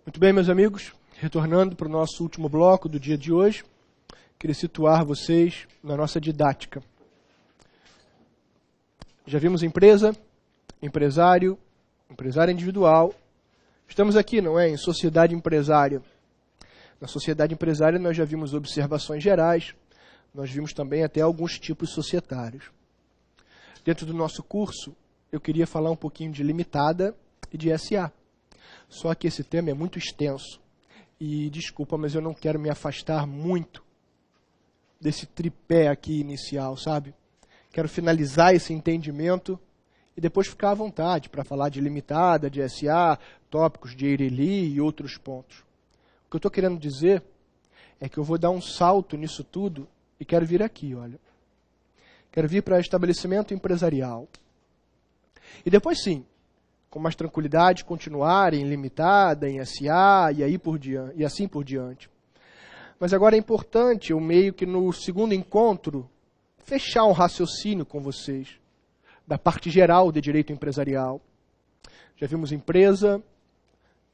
Muito bem, meus amigos, retornando para o nosso último bloco do dia de hoje, queria situar vocês na nossa didática. Já vimos empresa, empresário, empresário individual. Estamos aqui, não é, em sociedade empresária. Na sociedade empresária nós já vimos observações gerais, nós vimos também até alguns tipos societários. Dentro do nosso curso, eu queria falar um pouquinho de limitada e de SA. Só que esse tema é muito extenso. E desculpa, mas eu não quero me afastar muito desse tripé aqui inicial, sabe? Quero finalizar esse entendimento e depois ficar à vontade para falar de limitada, de SA, tópicos de Eireli e outros pontos. O que eu estou querendo dizer é que eu vou dar um salto nisso tudo e quero vir aqui, olha. Quero vir para estabelecimento empresarial. E depois sim, com mais tranquilidade, continuar em limitada, em SA e assim por diante. Mas agora é importante eu meio que no segundo encontro fechar um raciocínio com vocês da parte geral de direito empresarial. Já vimos empresa,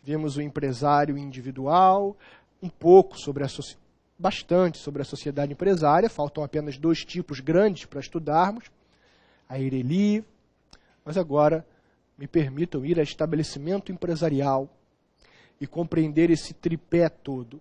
vimos o empresário individual, um pouco sobre bastante sobre a sociedade empresária, faltam apenas 2 tipos grandes para estudarmos, a Eireli, mas agora me permitam ir a estabelecimento empresarial e compreender esse tripé todo.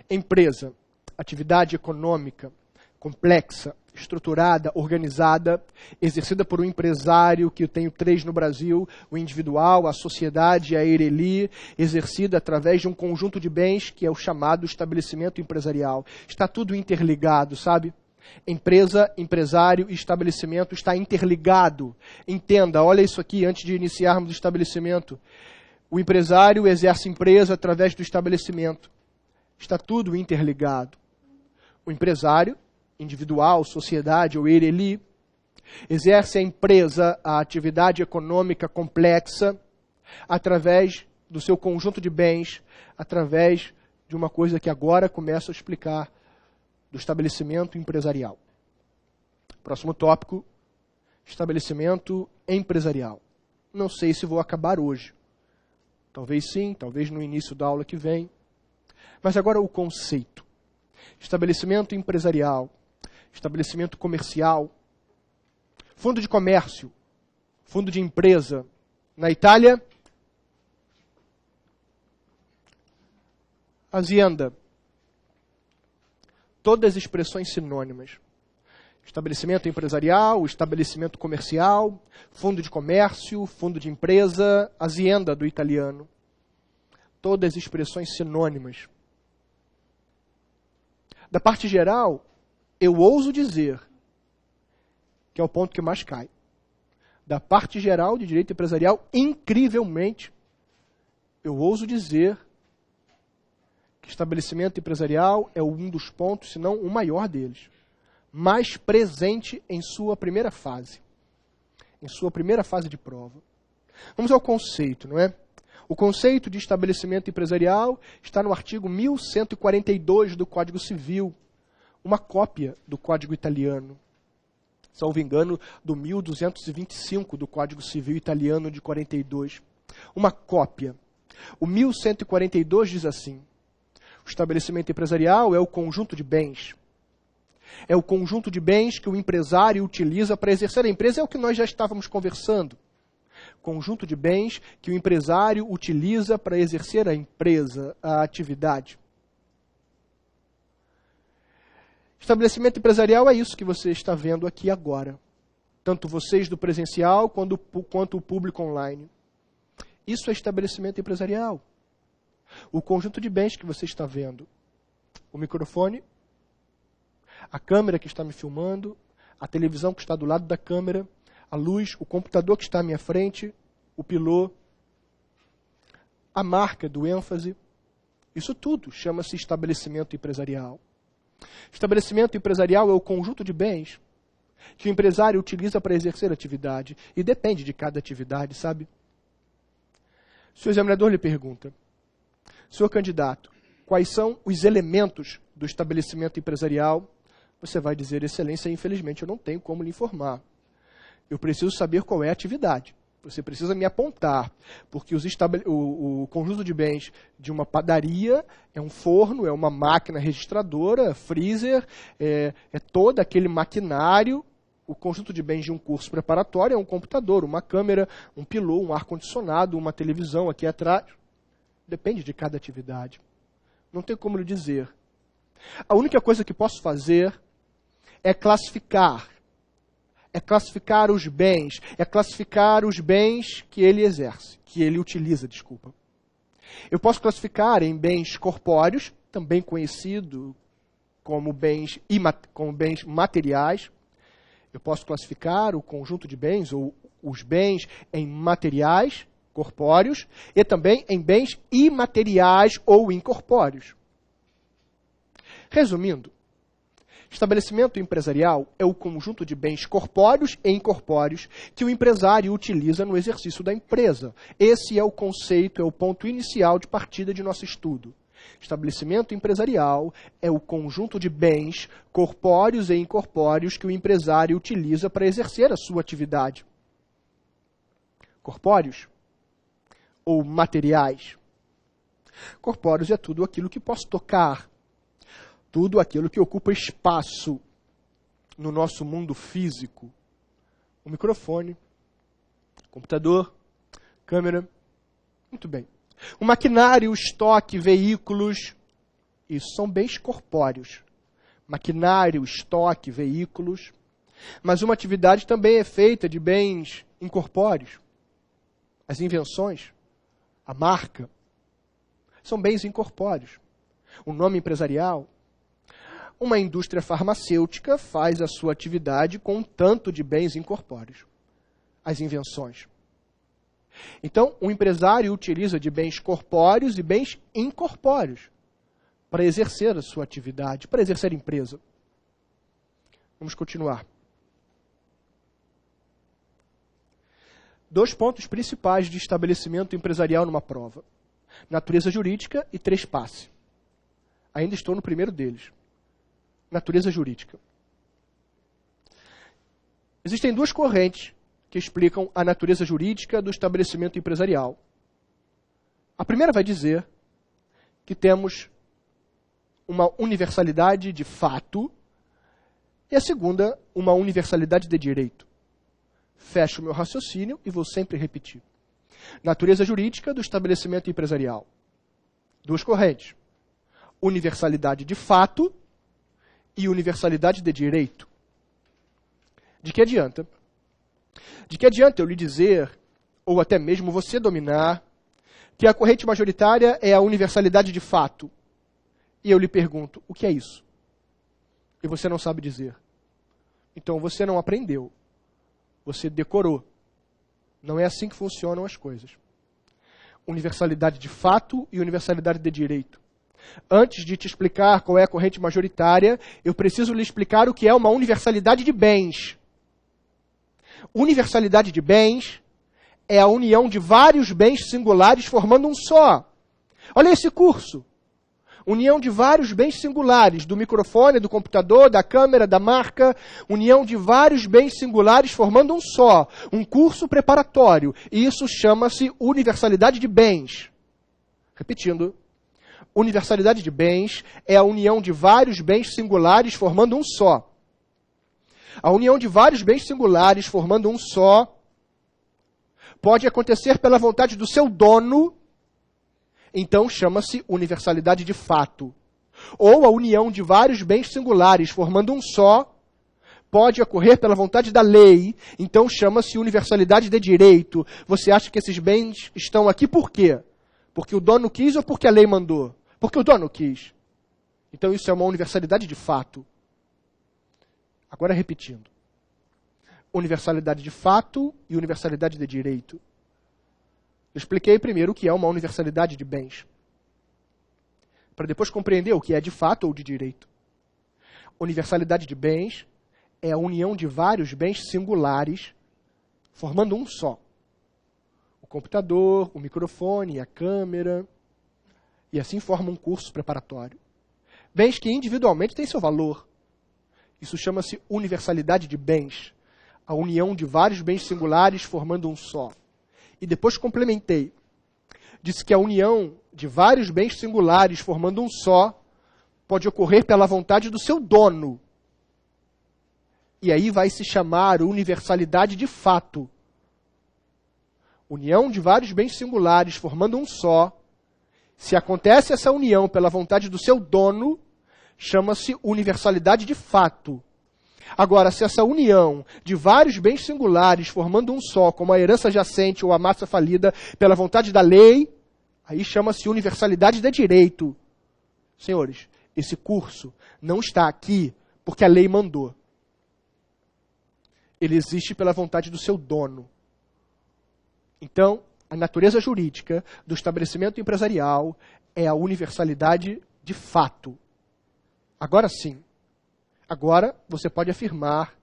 Empresa, atividade econômica complexa, estruturada, organizada, exercida por um empresário, que eu tenho 3 no Brasil, o individual, a sociedade e a Eireli, exercida através de um conjunto de bens que é o chamado estabelecimento empresarial. Está tudo interligado, sabe? Empresa, empresário e estabelecimento está interligado. Entenda, olha isso aqui antes de iniciarmos o estabelecimento. O empresário exerce empresa através do estabelecimento. Está tudo interligado. O empresário, individual, sociedade ou Eireli, exerce a empresa, a atividade econômica complexa, através do seu conjunto de bens, através de uma coisa que agora começo a explicar, do estabelecimento empresarial. Próximo tópico, estabelecimento empresarial. Não sei se vou acabar hoje. Talvez sim, talvez no início da aula que vem. Mas agora o conceito. Estabelecimento empresarial, estabelecimento comercial, fundo de comércio, fundo de empresa. Na Itália, azienda. Todas as expressões sinônimas. Estabelecimento empresarial, estabelecimento comercial, fundo de comércio, fundo de empresa, azienda do italiano. Todas as expressões sinônimas. Da parte geral, eu ouso dizer, que é o ponto que mais cai. Da parte geral de direito empresarial, incrivelmente, eu ouso dizer que estabelecimento empresarial é um dos pontos, se não o maior deles, mais presente em sua primeira fase, em sua primeira fase de prova. Vamos ao conceito, não é? O conceito de estabelecimento empresarial está no artigo 1142 do Código Civil, uma cópia do Código Italiano, salvo engano, do 1225 do Código Civil Italiano de 42. Uma cópia. O 1142 diz assim: o estabelecimento empresarial é o conjunto de bens. É o conjunto de bens que o empresário utiliza para exercer a empresa, é o que nós já estávamos conversando. Conjunto de bens que o empresário utiliza para exercer a empresa, a atividade. Estabelecimento empresarial é isso que você está vendo aqui agora. Tanto vocês do presencial quanto o público online. Isso é estabelecimento empresarial. O conjunto de bens que você está vendo. O microfone, a câmera que está me filmando, a televisão que está do lado da câmera, a luz, o computador que está à minha frente, o pilô, a marca do ênfase. Isso tudo chama-se estabelecimento empresarial. Estabelecimento empresarial é o conjunto de bens que o empresário utiliza para exercer atividade. E depende de cada atividade, sabe? Se o examinador lhe pergunta: senhor candidato, quais são os elementos do estabelecimento empresarial? Você vai dizer: excelência, infelizmente eu não tenho como lhe informar. Eu preciso saber qual é a atividade. Você precisa me apontar, porque o conjunto de bens de uma padaria é um forno, é uma máquina registradora, freezer, é todo aquele maquinário. O conjunto de bens de um curso preparatório é um computador, uma câmera, um pilô, um ar-condicionado, uma televisão aqui atrás. Depende de cada atividade. Não tem como lhe dizer. A única coisa que posso fazer é classificar. É classificar os bens que ele exerce, que ele utiliza, desculpa. Eu posso classificar em bens corpóreos, também conhecido como bens materiais. Eu posso classificar o conjunto de bens, ou os bens, em materiais, corpóreos, e também em bens imateriais ou incorpóreos. Resumindo, estabelecimento empresarial é o conjunto de bens corpóreos e incorpóreos que o empresário utiliza no exercício da empresa. Esse é o conceito, é o ponto inicial de partida de nosso estudo. Estabelecimento empresarial é o conjunto de bens corpóreos e incorpóreos que o empresário utiliza para exercer a sua atividade. Corpóreos ou materiais? Corpóreos é tudo aquilo que posso tocar, tudo aquilo que ocupa espaço no nosso mundo físico. O microfone, computador, câmera. Muito bem. O maquinário, o estoque, veículos, isso são bens corpóreos. Maquinário, estoque, veículos. Mas uma atividade também é feita de bens incorpóreos. As invenções, a marca, são bens incorpóreos. O nome empresarial. Uma indústria farmacêutica faz a sua atividade com um tanto de bens incorpóreos. As invenções. Então, o empresário utiliza de bens corpóreos e bens incorpóreos para exercer a sua atividade, para exercer a empresa. Vamos continuar. 2 pontos principais de estabelecimento empresarial numa prova. Natureza jurídica e trespasse. Ainda estou no primeiro deles. Natureza jurídica. Existem 2 correntes que explicam a natureza jurídica do estabelecimento empresarial. A primeira vai dizer que temos uma universalidade de fato e a segunda, uma universalidade de direito. Fecho o meu raciocínio e vou sempre repetir. Natureza jurídica do estabelecimento empresarial. 2 correntes. Universalidade de fato e universalidade de direito. De que adianta? De que adianta eu lhe dizer, ou até mesmo você dominar, que a corrente majoritária é a universalidade de fato? E eu lhe pergunto, o que é isso? E você não sabe dizer. Então você não aprendeu. Você decorou. Não é assim que funcionam as coisas. Universalidade de fato e universalidade de direito. Antes de te explicar qual é a corrente majoritária, eu preciso lhe explicar o que é uma universalidade de bens. Universalidade de bens é a união de vários bens singulares formando um só. Olha esse curso. União de vários bens singulares, do microfone, do computador, da câmera, da marca. União de vários bens singulares formando um só. Um curso preparatório. E isso chama-se universalidade de bens. Repetindo. Universalidade de bens é a união de vários bens singulares formando um só. A união de vários bens singulares formando um só pode acontecer pela vontade do seu dono, então chama-se universalidade de fato. Ou a união de vários bens singulares formando um só pode ocorrer pela vontade da lei, então chama-se universalidade de direito. Você acha que esses bens estão aqui por quê? Porque o dono quis ou porque a lei mandou? Porque o dono quis. Então isso é uma universalidade de fato. Agora repetindo. Universalidade de fato e universalidade de direito. Eu expliquei primeiro o que é uma universalidade de bens. Para depois compreender o que é de fato ou de direito. Universalidade de bens é a união de vários bens singulares formando um só. O computador, o microfone, a câmera, e assim forma um curso preparatório. Bens que individualmente têm seu valor. Isso chama-se universalidade de bens. A união de vários bens singulares formando um só. e depois complementei. Disse que a união de vários bens singulares formando um só pode ocorrer pela vontade do seu dono. E aí vai se chamar universalidade de fato. União de vários bens singulares formando um só. Se acontece essa união pela vontade do seu dono, chama-se universalidade de fato. Agora, se essa união de vários bens singulares formando um só, como a herança jacente ou a massa falida, pela vontade da lei, aí chama-se universalidade de direito. Senhores, esse curso não está aqui porque a lei mandou. Ele existe pela vontade do seu dono. Então, a natureza jurídica do estabelecimento empresarial é a universalidade de fato. Agora sim. Agora você pode afirmar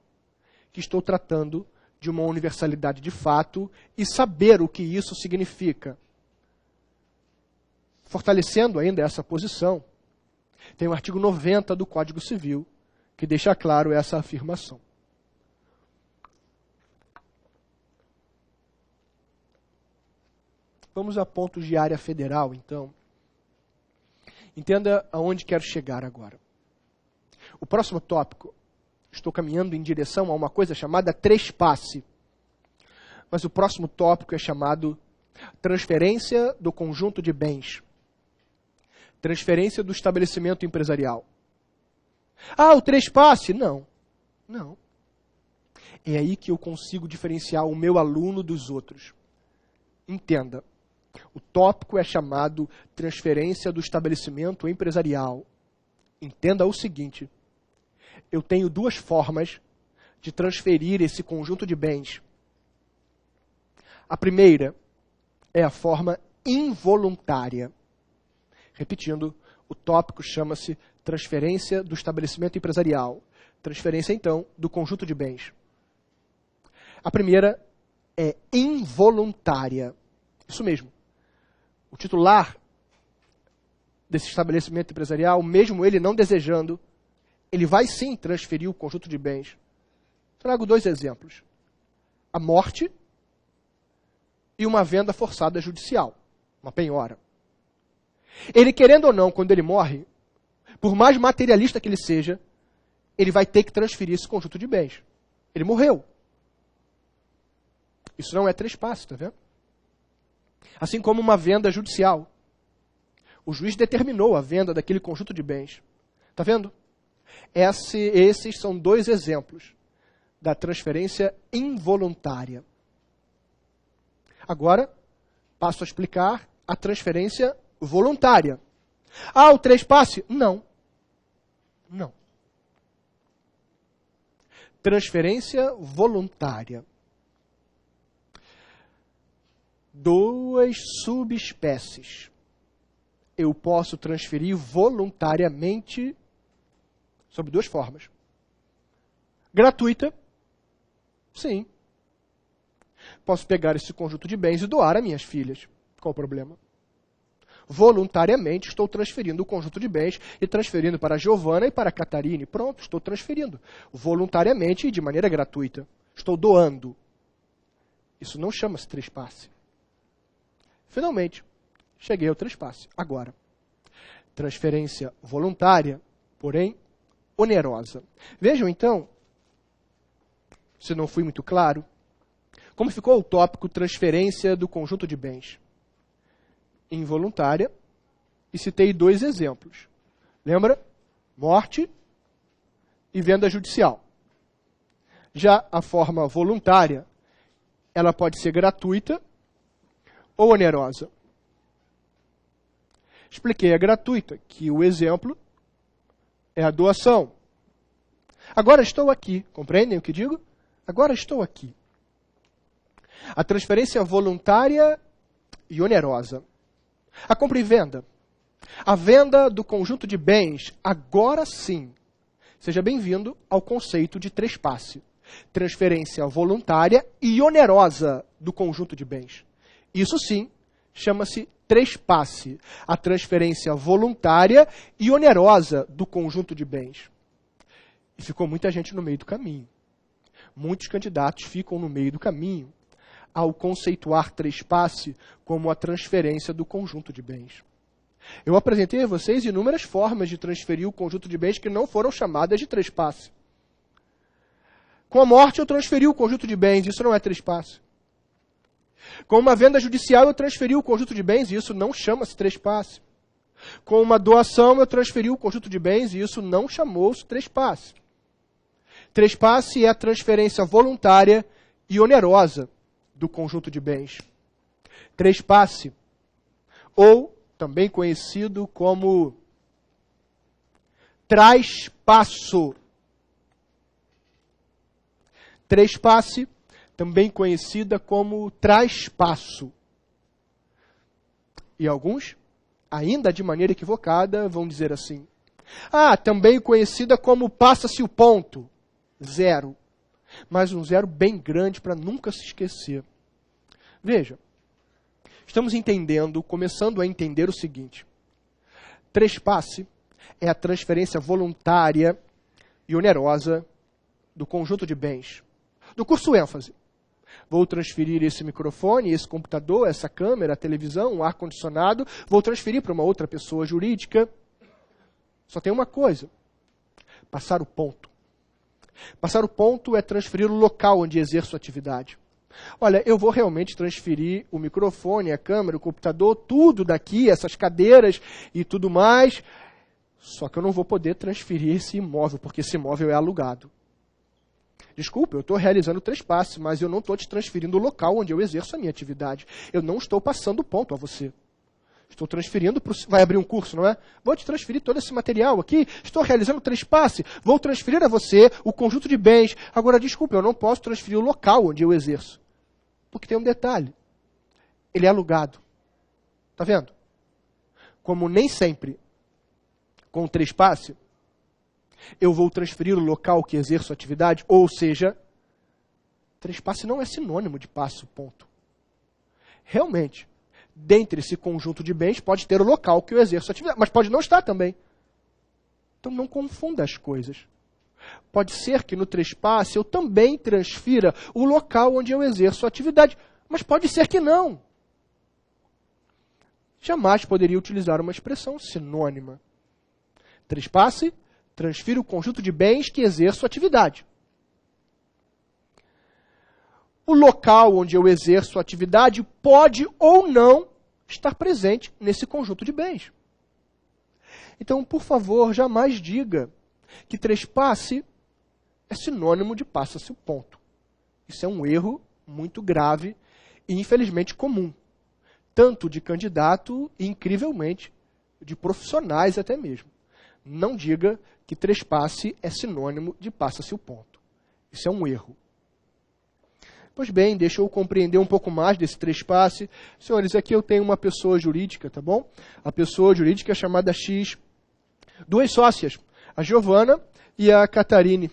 que estou tratando de uma universalidade de fato e saber o que isso significa. Fortalecendo ainda essa posição, tem o artigo 90 do Código Civil, que deixa claro essa afirmação. Vamos a pontos de área federal, então. Entenda aonde quero chegar agora. O próximo tópico, estou caminhando em direção a uma coisa chamada trespasse. Mas o próximo tópico é chamado transferência do conjunto de bens. Transferência do estabelecimento empresarial. Ah, o trespasse? Não. Não. É aí que eu consigo diferenciar o meu aluno dos outros. Entenda. O tópico é chamado transferência do estabelecimento empresarial. Entenda o seguinte. Eu tenho duas formas de transferir esse conjunto de bens. A primeira é a forma involuntária. Repetindo, o tópico chama-se transferência do estabelecimento empresarial. Transferência, então, do conjunto de bens. A primeira é involuntária. Isso mesmo. O titular desse estabelecimento empresarial, mesmo ele não desejando, ele vai sim transferir o conjunto de bens. Trago dois exemplos. A morte e uma venda forçada judicial, uma penhora. Ele, querendo ou não, quando ele morre, por mais materialista que ele seja, ele vai ter que transferir esse conjunto de bens. Ele morreu. Isso não é trespasse, está vendo? Assim como uma venda judicial. O juiz determinou a venda daquele conjunto de bens. Está vendo? Esses são dois exemplos da transferência involuntária. Agora, passo a explicar a transferência voluntária. Ah, o trespasse? Não. Não. Transferência voluntária. Duas subespécies. Eu posso transferir voluntariamente sob duas formas. Gratuita, sim. Posso pegar esse conjunto de bens e doar a minhas filhas. Qual o problema? Voluntariamente estou transferindo o conjunto de bens e transferindo para a Giovana e para a Catarine. Pronto, estou transferindo. Voluntariamente e de maneira gratuita. Estou doando. Isso não chama-se trespasse. Finalmente, cheguei ao trespasse. Agora, transferência voluntária, porém onerosa. Vejam então, se não fui muito claro, como ficou o tópico transferência do conjunto de bens. Involuntária, e citei dois exemplos. Lembra? Morte e venda judicial. Já a forma voluntária, ela pode ser gratuita ou onerosa. Expliquei a gratuita, que o exemplo é a doação. Agora estou aqui. Compreendem o que digo? Agora estou aqui. A transferência voluntária e onerosa. A compra e venda. A venda do conjunto de bens, agora sim. Seja bem-vindo ao conceito de trespasse. Transferência voluntária e onerosa do conjunto de bens. Isso sim, chama-se trespasse. A transferência voluntária e onerosa do conjunto de bens. E ficou muita gente no meio do caminho. Muitos candidatos ficam no meio do caminho. ao conceituar trespasse como a transferência do conjunto de bens. Eu apresentei a vocês inúmeras formas de transferir o conjunto de bens que não foram chamadas de trespasse. Com a morte eu transferi o conjunto de bens, isso não é trespasse. Com uma venda judicial eu transferi o conjunto de bens, e isso não chama-se trespasse. Com uma doação eu transferi o conjunto de bens, e isso não chamou-se trespasse. Trespasse é a transferência voluntária e onerosa do conjunto de bens. Trespasse, ou também conhecido como traspasso. Trespasse, também conhecida como traspasso. E alguns, ainda de maneira equivocada, vão dizer assim: também conhecida como passa-se o ponto. Zero. Mas um zero bem grande para nunca se esquecer. Veja, estamos começando a entender o seguinte: trespasse é a transferência voluntária e onerosa do conjunto de bens. Do curso ênfase. Vou transferir esse microfone, esse computador, essa câmera, a televisão, o ar-condicionado, vou transferir para uma outra pessoa jurídica. Só tem uma coisa: passar o ponto. Passar o ponto é transferir o local onde exerço a atividade. Olha, eu vou realmente transferir o microfone, a câmera, o computador, tudo daqui, essas cadeiras e tudo mais, só que eu não vou poder transferir esse imóvel, porque esse imóvel é alugado. Desculpa, eu estou realizando trespasse, mas eu não estou te transferindo o local onde eu exerço a minha atividade. Eu não estou passando o ponto a você. Estou transferindo para vai abrir um curso, não é? Vou te transferir todo esse material aqui. Estou realizando trespasse. Vou transferir a você o conjunto de bens. Agora, desculpa, eu não posso transferir o local onde eu exerço. Porque tem um detalhe. Ele é alugado. Está vendo? Como nem sempre com o trespasse, eu vou transferir o local que exerço a atividade, ou seja, trespasse não é sinônimo de passo, ponto. Realmente, dentre esse conjunto de bens, pode ter o local que eu exerço a atividade, mas pode não estar também. Então não confunda as coisas. Pode ser que no trespasse eu também transfira o local onde eu exerço a atividade, mas pode ser que não. Jamais poderia utilizar uma expressão sinônima. Trespasse, transfiro o conjunto de bens que exerço a atividade. O local onde eu exerço a atividade pode ou não estar presente nesse conjunto de bens. Então, por favor, jamais diga que trespasse é sinônimo de passa-se o ponto. Isso é um erro muito grave e, infelizmente, comum. Tanto de candidato e, incrivelmente, de profissionais até mesmo. Não diga que trespasse é sinônimo de passa-se o ponto. Isso é um erro. Pois bem, deixa eu compreender um pouco mais desse trespasse. Senhores, aqui eu tenho uma pessoa jurídica, tá bom? A pessoa jurídica é chamada X. Duas sócias, a Giovana e a Catarine.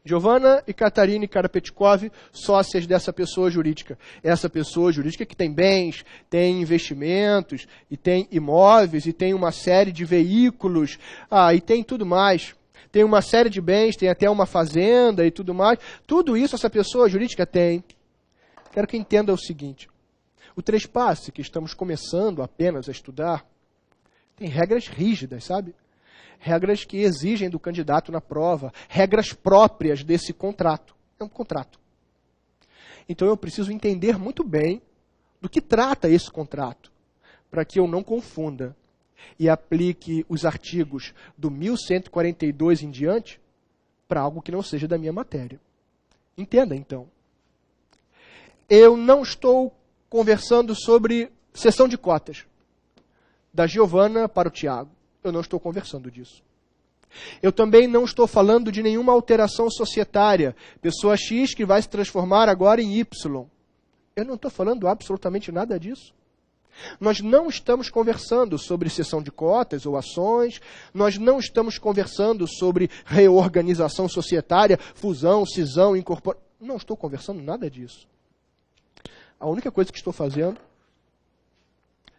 Giovana e Catarine Karapetkov, sócias dessa pessoa jurídica. Essa pessoa jurídica que tem bens, tem investimentos, e tem imóveis, e tem uma série de veículos, e tem tudo mais. Tem uma série de bens, tem até uma fazenda e tudo mais. Tudo isso essa pessoa jurídica tem. Quero que entenda o seguinte. O trespasse que estamos começando apenas a estudar tem regras rígidas, sabe? Regras que exigem do candidato na prova. Regras próprias desse contrato. É um contrato. Então eu preciso entender muito bem do que trata esse contrato, para que eu não confunda e aplique os artigos do 1142 em diante para algo que não seja da minha matéria. Entenda, então. Eu não estou conversando sobre cessão de cotas da Giovana para o Tiago. Eu não estou conversando disso. Eu também não estou falando de nenhuma alteração societária. Pessoa X que vai se transformar agora em Y. Eu não estou falando absolutamente nada disso. Nós não estamos conversando sobre cessão de cotas ou ações, nós não estamos conversando sobre reorganização societária, fusão, cisão, incorporação. Não estou conversando nada disso. A única coisa que estou fazendo,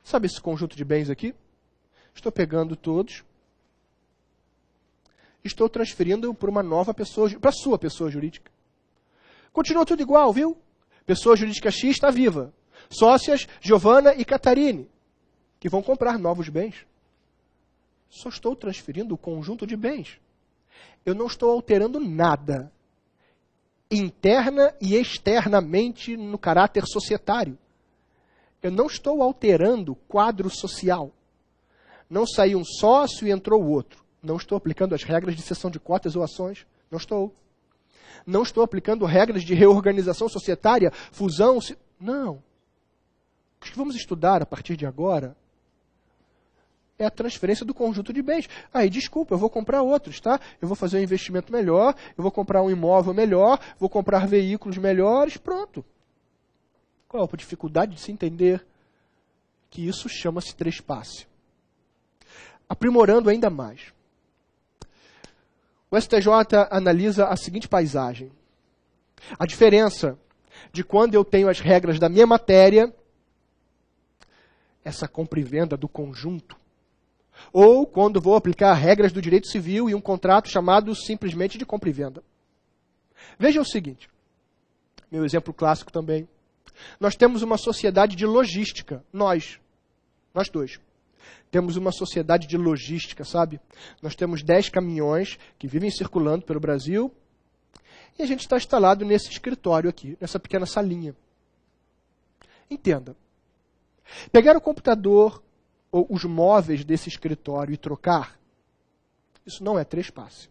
sabe esse conjunto de bens aqui? Estou pegando todos, estou transferindo para uma nova pessoa, para a sua pessoa jurídica. Continua tudo igual, viu? Pessoa jurídica X está viva. Sócias Giovana e Catarine, que vão comprar novos bens. Só estou transferindo o conjunto de bens. Eu não estou alterando nada, interna e externamente, no caráter societário. Eu não estou alterando o quadro social. Não saiu um sócio e entrou o outro. Não estou aplicando as regras de cessão de cotas ou ações. Não estou. Não estou aplicando regras de reorganização societária, fusão. Não. O que vamos estudar a partir de agora é a transferência do conjunto de bens. Aí, desculpa, eu vou comprar outros, tá? Eu vou fazer um investimento melhor, eu vou comprar um imóvel melhor, vou comprar veículos melhores, pronto. Qual a dificuldade de se entender que isso chama-se trespasse? Aprimorando ainda mais. O STJ analisa a seguinte paisagem. A diferença de quando eu tenho as regras da minha matéria, essa compra e venda do conjunto, ou quando vou aplicar regras do direito civil e um contrato chamado simplesmente de compra e venda. Veja o seguinte, meu exemplo clássico também. Nós temos uma sociedade de logística, nós dois. Temos uma sociedade de logística, sabe? Nós temos 10 caminhões que vivem circulando pelo Brasil e a gente está instalado nesse escritório aqui, nessa pequena salinha. Entenda. Pegar o computador ou os móveis desse escritório e trocar, isso não é trespasse.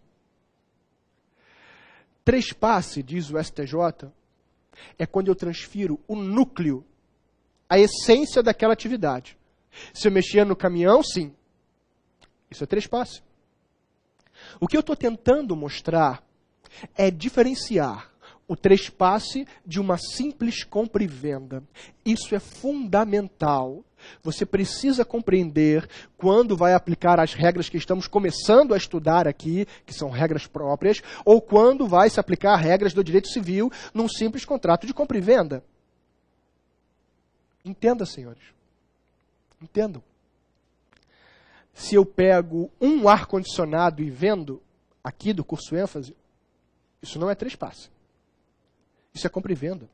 Trespasse, diz o STJ, é quando eu transfiro o núcleo, a essência daquela atividade. Se eu mexia no caminhão, sim. Isso é trespasse. O que eu estou tentando mostrar é diferenciar o trespasse de uma simples compra e venda. Isso é fundamental. Você precisa compreender quando vai aplicar as regras que estamos começando a estudar aqui, que são regras próprias, ou quando vai se aplicar regras do direito civil num simples contrato de compra e venda. Entenda, senhores. Entendam. Se eu pego um ar-condicionado e vendo, aqui do curso ênfase, isso não é trespasse. Isso é compra e venda.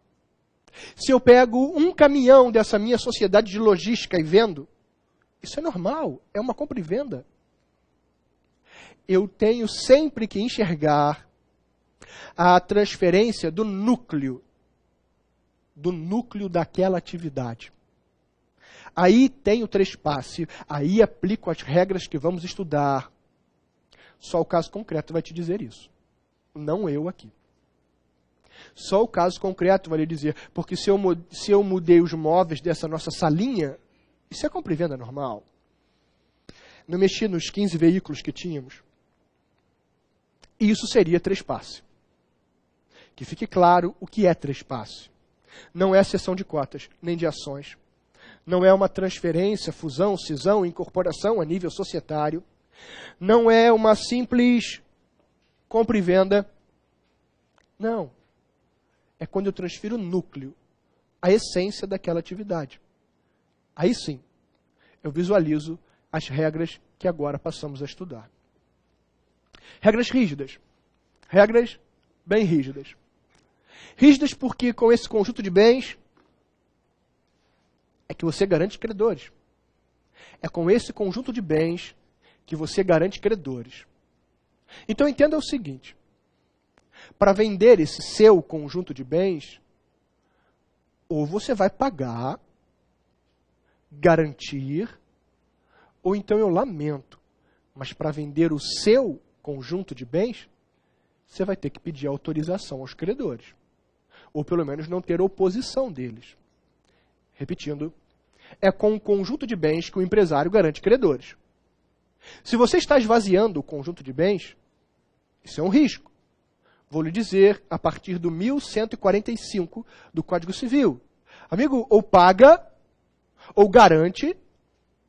Se eu pego um caminhão dessa minha sociedade de logística e vendo, isso é normal, é uma compra e venda. Eu tenho sempre que enxergar a transferência do núcleo daquela atividade. Aí tem o trespasse, aí aplico as regras que vamos estudar. Só o caso concreto vai te dizer isso. Não eu aqui. Só o caso concreto vai lhe dizer, porque se eu mudei os móveis dessa nossa salinha, isso é compra e venda normal. Não mexi nos 15 veículos que tínhamos. Isso seria trespasse. Que fique claro o que é trespasse. Não é cessão de cotas, nem de ações. Não é uma transferência, fusão, cisão, incorporação a nível societário. Não é uma simples compra e venda. Não. É quando eu transfiro o núcleo, a essência daquela atividade. Aí sim, eu visualizo as regras que agora passamos a estudar. Regras rígidas. Regras bem rígidas. Rígidas porque com esse conjunto de bens é que você garante credores. É com esse conjunto de bens que você garante credores. Então entenda o seguinte. Para vender esse seu conjunto de bens, ou você vai pagar, garantir, ou então eu lamento. Mas para vender o seu conjunto de bens, você vai ter que pedir autorização aos credores. Ou pelo menos não ter oposição deles. Repetindo, é com o conjunto de bens que o empresário garante credores. Se você está esvaziando o conjunto de bens, isso é um risco. Vou lhe dizer a partir do 1145 do Código Civil. Amigo, ou paga, ou garante,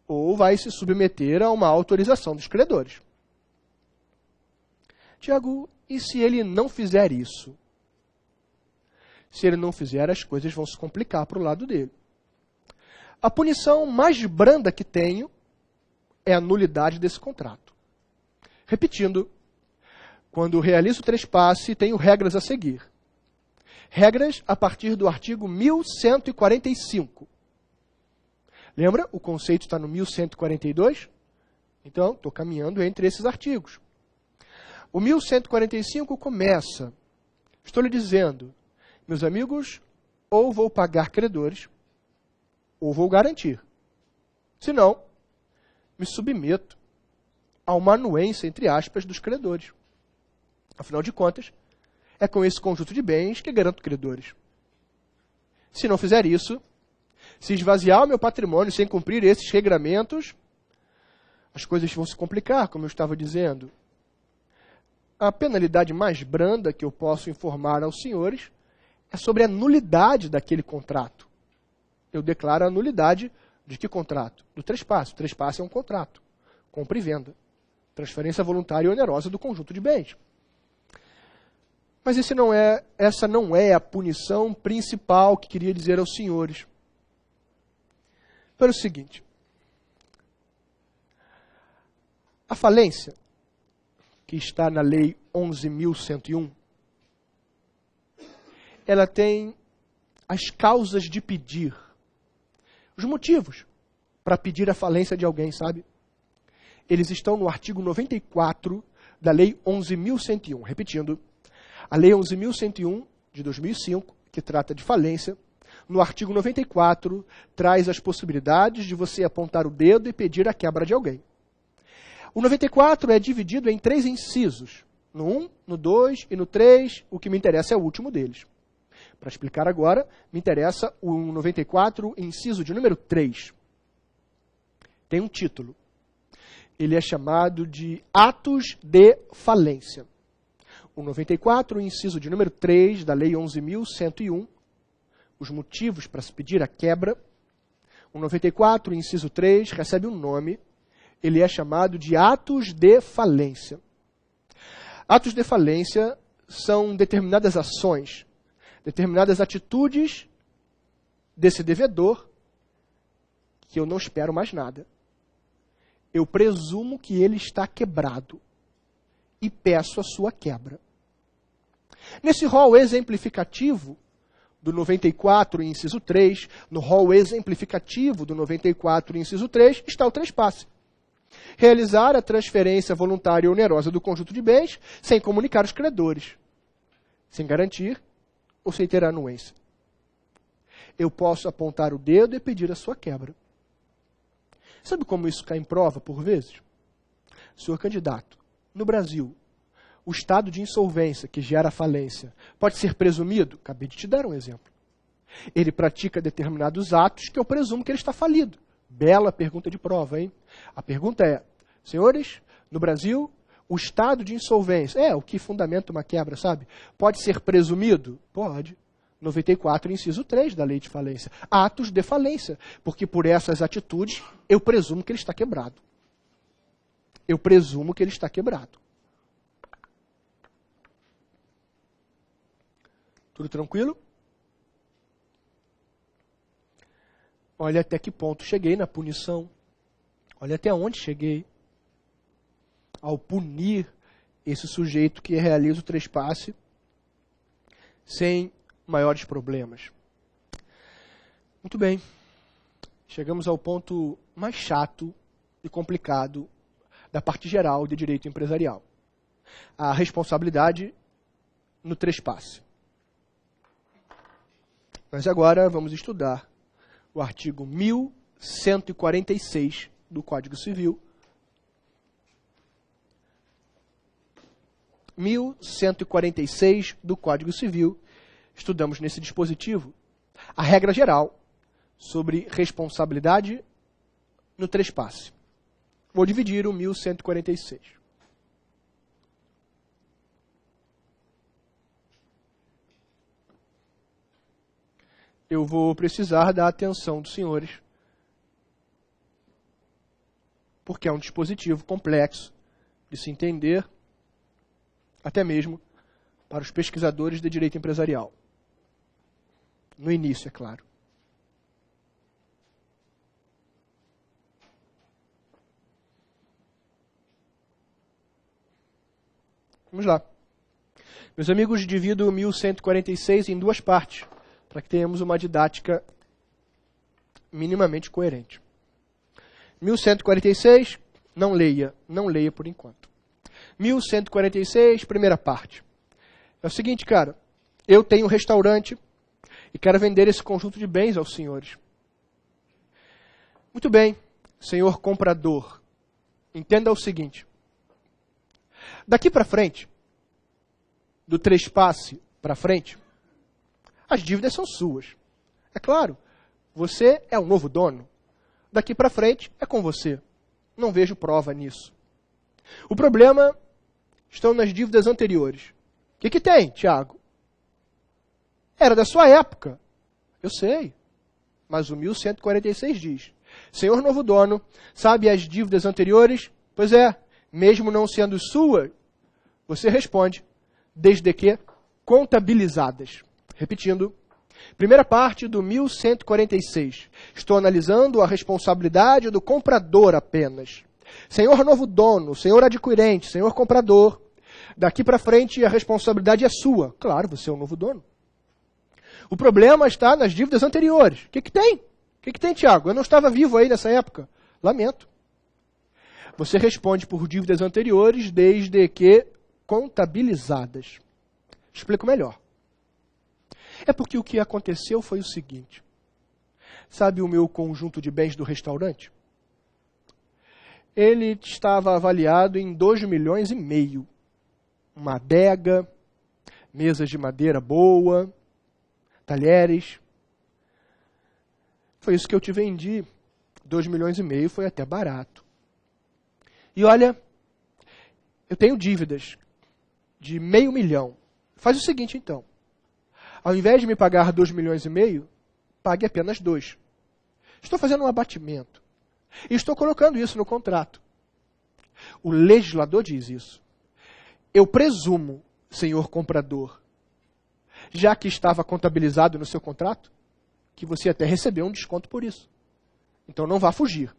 ou vai se submeter a uma autorização dos credores. Tiago, e se ele não fizer isso? Se ele não fizer, as coisas vão se complicar para o lado dele. A punição mais branda que tenho é a nulidade desse contrato. Repetindo, quando realizo o trespasse, tenho regras a seguir. Regras a partir do artigo 1145. Lembra? O conceito está no 1142? Então, estou caminhando entre esses artigos. O 1145 começa, estou lhe dizendo, meus amigos, ou vou pagar credores, ou vou garantir. Se não, me submeto a uma anuência, entre aspas, dos credores. Afinal de contas, é com esse conjunto de bens que garanto credores. Se não fizer isso, se esvaziar o meu patrimônio sem cumprir esses regramentos, as coisas vão se complicar, como eu estava dizendo. A penalidade mais branda que eu posso informar aos senhores é sobre a nulidade daquele contrato. Eu declaro a nulidade de que contrato? Do trespasse. O trespasse é um contrato. Compra e venda. Transferência voluntária e onerosa do conjunto de bens. Mas essa não é a punição principal que queria dizer aos senhores. Pelo seguinte, a falência, que está na Lei 11.101, ela tem as causas de pedir, os motivos para pedir a falência de alguém, sabe? Eles estão no artigo 94 da Lei 11.101. Repetindo, a Lei 11.101 de 2005, que trata de falência, no artigo 94, traz as possibilidades de você apontar o dedo e pedir a quebra de alguém. O 94 é dividido em 3 incisos. No 1, no 2 e no 3, o que me interessa é o último deles. Para explicar agora, me interessa o 94, inciso de número 3. Tem um título. Ele é chamado de Atos de Falência. O 94, inciso de número 3 da Lei 11.101, os motivos para se pedir a quebra. O 94, inciso 3, recebe um nome. Ele é chamado de Atos de Falência. Atos de falência são determinadas ações, determinadas atitudes desse devedor que eu não espero mais nada. Eu presumo que ele está quebrado e peço a sua quebra. Nesse rol exemplificativo do 94, inciso 3, no rol exemplificativo do 94, inciso 3, está o trespasse. Realizar a transferência voluntária e onerosa do conjunto de bens sem comunicar os credores, sem garantir ou sem ter anuência. Eu posso apontar o dedo e pedir a sua quebra. Sabe como isso cai em prova, por vezes? Senhor candidato, no Brasil, o estado de insolvência que gera falência pode ser presumido? Acabei de te dar um exemplo. Ele pratica determinados atos que eu presumo que ele está falido. Bela pergunta de prova, hein? A pergunta é, senhores, no Brasil, o estado de insolvência, o que fundamenta uma quebra, sabe? Pode ser presumido? Pode. 94, inciso 3 da Lei de Falência. Atos de falência, porque por essas atitudes eu presumo que ele está quebrado. Eu presumo que ele está quebrado. Tudo tranquilo? Olha até que ponto cheguei na punição. Olha até onde cheguei ao punir esse sujeito que realiza o trespasse sem maiores problemas. Muito bem. Chegamos ao ponto mais chato e complicado da parte geral de direito empresarial. A responsabilidade no trespasse. Mas agora vamos estudar o artigo 1146 do Código Civil. 1146 do Código Civil. Estudamos nesse dispositivo a regra geral sobre responsabilidade no trespasse. Vou dividir o 1146. Eu vou precisar da atenção dos senhores, porque é um dispositivo complexo de se entender, até mesmo para os pesquisadores de direito empresarial. No início, é claro. Vamos lá. Meus amigos, divido 1146 em duas partes, para que tenhamos uma didática minimamente coerente. 1146, não leia por enquanto. 1146, primeira parte. É o seguinte, cara, eu tenho um restaurante e quero vender esse conjunto de bens aos senhores. Muito bem, senhor comprador, entenda o seguinte. Daqui para frente, do trespasse para frente, as dívidas são suas. É claro, você é o novo dono. Daqui para frente é com você. Não vejo prova nisso. O problema estão nas dívidas anteriores. O que tem, Tiago? Era da sua época. Eu sei. Mas o 1146 diz: senhor novo dono, sabe as dívidas anteriores? Pois é, mesmo não sendo suas, você responde, desde que contabilizadas. Repetindo, primeira parte do 1146. Estou analisando a responsabilidade do comprador apenas. Senhor novo dono, senhor adquirente, senhor comprador, daqui para frente a responsabilidade é sua. Claro, você é o novo dono. O problema está nas dívidas anteriores. O que tem? O que tem, Tiago? Eu não estava vivo aí nessa época. Lamento. Você responde por dívidas anteriores desde que contabilizadas. Explico melhor. É porque o que aconteceu foi o seguinte. Sabe o meu conjunto de bens do restaurante? Ele estava avaliado em 2,5 milhões. Uma adega, mesas de madeira boa, talheres. Foi isso que eu te vendi. 2,5 milhões foi até barato. E olha, eu tenho dívidas de 500 mil. Faz o seguinte então. Ao invés de me pagar 2,5 milhões, pague apenas 2. Estou fazendo um abatimento. E estou colocando isso no contrato. O legislador diz isso. Eu presumo, senhor comprador, já que estava contabilizado no seu contrato, que você até recebeu um desconto por isso. Então não vá fugir.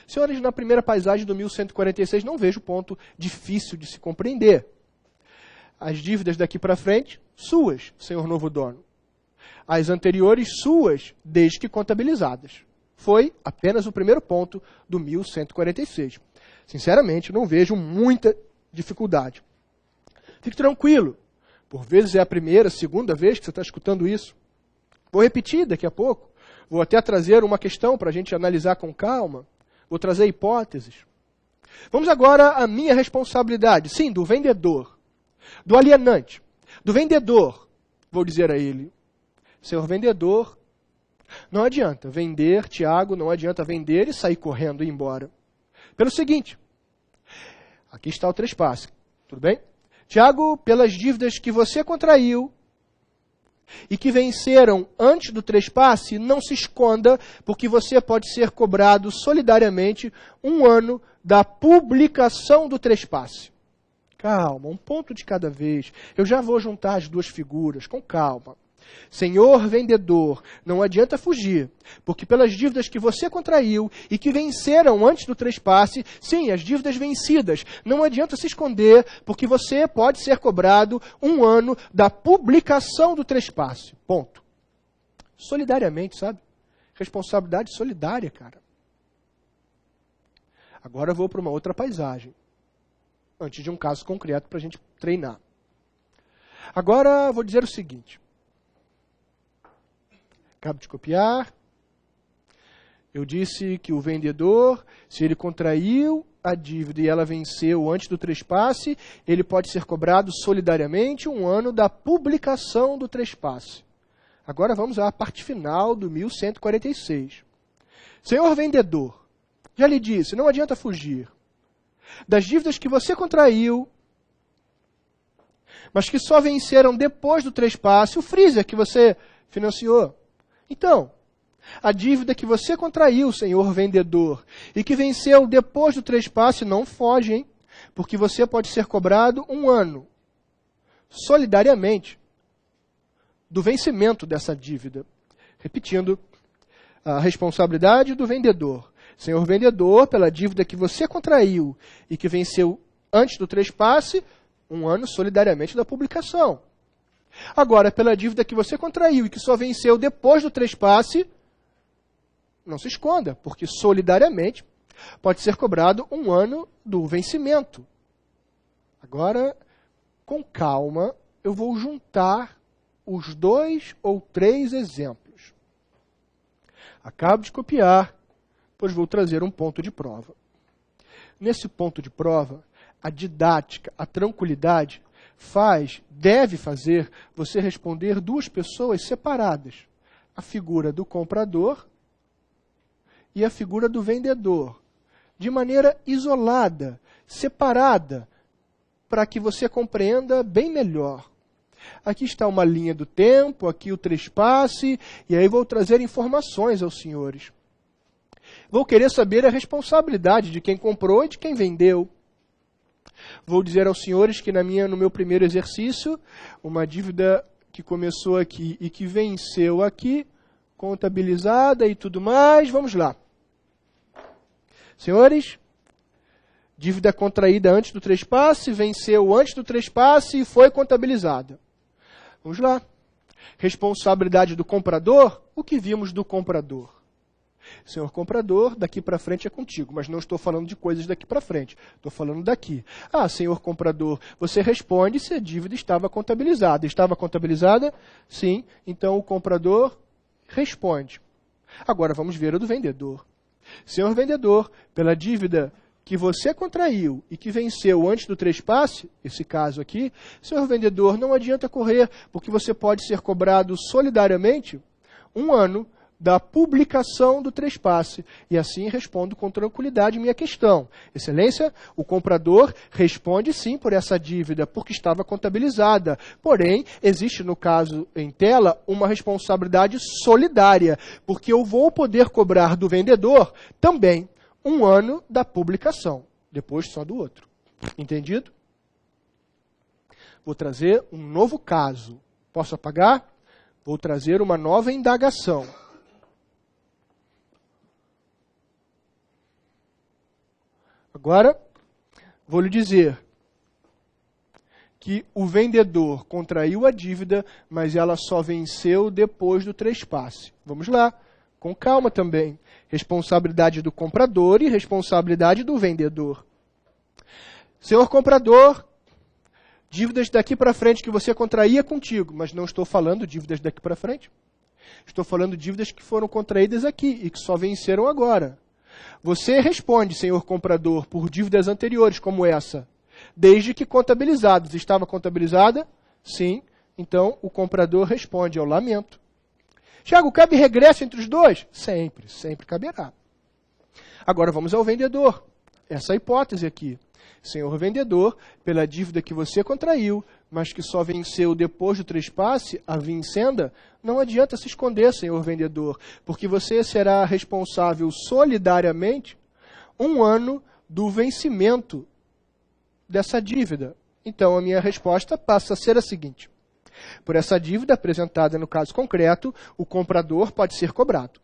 Senhores, na primeira paisagem do 1146 não vejo ponto difícil de se compreender. As dívidas daqui para frente, suas, senhor novo dono. As anteriores, suas, desde que contabilizadas. Foi apenas o primeiro ponto do 1146. Sinceramente, não vejo muita dificuldade. Fique tranquilo. Por vezes é a primeira, segunda vez que você está escutando isso. Vou repetir daqui a pouco. Vou até trazer uma questão para a gente analisar com calma. Vou trazer hipóteses. Vamos agora à minha responsabilidade. Sim, do vendedor. Do alienante. Do vendedor. Vou dizer a ele, senhor vendedor, não adianta vender, Tiago, não adianta vender e sair correndo e ir embora. Pelo seguinte, aqui está o trespasse, tudo bem? Tiago, pelas dívidas que você contraiu e que venceram antes do trespasse, não se esconda, porque você pode ser cobrado solidariamente 1 ano da publicação do trespasse. Calma, um ponto de cada vez. Eu já vou juntar as duas figuras, com calma. Senhor vendedor, não adianta fugir, porque pelas dívidas que você contraiu e que venceram antes do trespasse, sim, as dívidas vencidas, não adianta se esconder, porque você pode ser cobrado 1 ano da publicação do trespasse. Ponto. Solidariamente, sabe? Responsabilidade solidária, cara. Agora eu vou para uma outra paisagem, antes de um caso concreto para a gente treinar. Agora vou dizer o seguinte. Acabo de copiar. Eu disse que o vendedor, se ele contraiu a dívida e ela venceu antes do trespasse, ele pode ser cobrado solidariamente 1 ano da publicação do trespasse. Agora vamos à parte final do 1146. Senhor vendedor, já lhe disse, não adianta fugir. Das dívidas que você contraiu, mas que só venceram depois do trespasse, o freezer que você financiou. Então, a dívida que você contraiu, senhor vendedor, e que venceu depois do trespasse, não foge, hein? Porque você pode ser cobrado 1 ano, solidariamente, do vencimento dessa dívida. Repetindo, a responsabilidade do vendedor. Senhor vendedor, pela dívida que você contraiu e que venceu antes do trespasse, Um ano solidariamente da publicação. Agora, pela dívida que você contraiu e que só venceu depois do trespasse, não se esconda, porque solidariamente pode ser cobrado um ano do vencimento. Agora, com calma, eu vou juntar os 2 ou 3 exemplos. Acabo de copiar, pois vou trazer um ponto de prova. Nesse ponto de prova, a didática, a tranquilidade, deve fazer você responder 2 pessoas separadas. A figura do comprador e a figura do vendedor. De maneira isolada, separada, para que você compreenda bem melhor. Aqui está uma linha do tempo, aqui o trespasse, e aí vou trazer informações aos senhores. Vou querer saber a responsabilidade de quem comprou e de quem vendeu. Vou dizer aos senhores que no meu primeiro exercício, uma dívida que começou aqui e que venceu aqui, contabilizada e tudo mais, vamos lá. Senhores, dívida contraída antes do trespasse, venceu antes do trespasse e foi contabilizada. Vamos lá. Responsabilidade do comprador, o que vimos do comprador? Senhor comprador, daqui para frente é contigo, mas não estou falando de coisas daqui para frente, estou falando daqui. Ah, senhor comprador, você responde se a dívida estava contabilizada. Estava contabilizada? Sim, então o comprador responde. Agora vamos ver o do vendedor. Senhor vendedor, pela dívida que você contraiu e que venceu antes do trespasse, esse caso aqui, senhor vendedor, não adianta correr, porque você pode ser cobrado solidariamente um ano da publicação do trespasse. E assim respondo com tranquilidade minha questão. Excelência, o comprador responde sim por essa dívida, porque estava contabilizada. Porém, existe no caso em tela uma responsabilidade solidária, porque eu vou poder cobrar do vendedor também um ano da publicação, depois só do outro. Entendido? Vou trazer um novo caso. Posso apagar? Vou trazer uma nova indagação. Agora, vou lhe dizer que o vendedor contraiu a dívida, mas ela só venceu depois do trespasse. Vamos lá, com calma também. Responsabilidade do comprador e responsabilidade do vendedor. Senhor comprador, dívidas daqui para frente que você contraía contigo, mas não estou falando dívidas daqui para frente. Estou falando dívidas que foram contraídas aqui e que só venceram agora. Você responde, senhor comprador, por dívidas anteriores como essa, desde que contabilizadas. Estava contabilizada? Sim. Então, o comprador responde, eu lamento. Tiago, cabe regresso entre os dois? Sempre, sempre caberá. Agora vamos ao vendedor. Essa é a hipótese aqui. Senhor vendedor, pela dívida que você contraiu, mas que só venceu depois do trespasse, a vincenda, não adianta se esconder, senhor vendedor, porque você será responsável solidariamente um ano do vencimento dessa dívida. Então, a minha resposta passa a ser a seguinte. Por essa dívida apresentada no caso concreto, o comprador pode ser cobrado.